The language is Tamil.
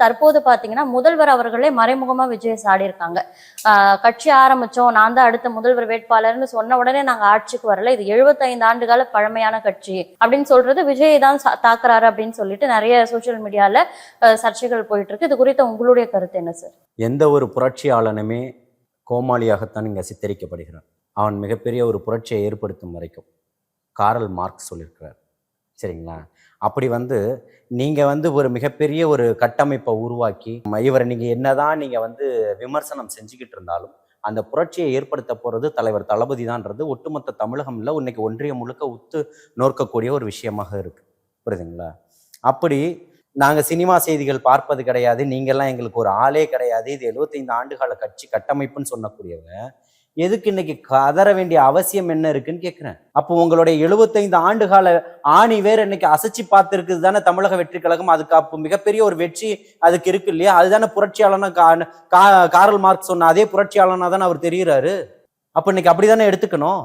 தற்போது பாத்தீங்கன்னா முதல்வர் அவர்களே மறைமுகமா விஜயை சாடி இருக்காங்க. கட்சி ஆரம்பிச்சோம், நான் தான் அடுத்த முதல்வர் வேட்பாளர்னு சொன்ன உடனே நாங்க ஆட்சிக்கு வரல, இது 75 ஆண்டுகால பழமையான கட்சி அப்படின்னு சொல்றது விஜயை தான் தாக்குறாரு அப்படின்னு சொல்லிட்டு நிறைய சோசியல் மீடியால சர்ச்சைகள் போயிட்டு இருக்கு. இது குறித்த உங்களுடைய கருத்து என்ன சார்? எந்த ஒரு புரட்சியாளனுமே கோமாளியாகத்தான் இங்க சித்தரிக்கப்படுகிறான். அவன் மிகப்பெரிய ஒரு புரட்சியை ஏற்படுத்தும் வரைக்கும் காரல் மார்க்ஸ் சொல்லியிருக்கிறார். சரிங்களா? அப்படி நீங்கள் ஒரு மிகப்பெரிய ஒரு கட்டமைப்பை உருவாக்கி இவரை நீங்கள் என்னதான் நீங்கள் விமர்சனம் செஞ்சுக்கிட்டு இருந்தாலும் அந்த புரட்சியை ஏற்படுத்த போகிறது தலைவர் தளபதி தான்ன்றது ஒட்டுமொத்த தமிழகம் இல்லை, இன்னைக்கு ஒன்றியம் முழுக்க உத்து நோக்கக்கூடிய ஒரு விஷயமாக இருக்குது. புரியுதுங்களா? அப்படி நாங்கள் சினிமா செய்திகள் பார்ப்பது கிடையாது, நீங்கள்லாம் எங்களுக்கு ஒரு ஆளே கிடையாது, இது 75 ஆண்டுகால கட்சி கட்டமைப்புன்னு சொன்னக்கூடியவங்க எதுக்கு இன்னைக்கு கதற வேண்டிய அவசியம் என்ன இருக்குன்னு கேட்குறேன். அப்போ உங்களுடைய 75 ஆண்டுகால ஆணி வேற இன்னைக்கு அசைச்சு பார்த்துருக்குது தானே தமிழக வெற்றி கழகம். அதுக்கு அப்போ மிகப்பெரிய ஒரு வெற்றி அதுக்கு இருக்கு இல்லையா? அதுதானே புரட்சியாளனா காரல் மார்க்ஸ் சொன்ன அதே புரட்சியாளனா தானே அவர் தெரிகிறாரு. அப்போ இன்னைக்கு அப்படிதானே எடுத்துக்கணும்.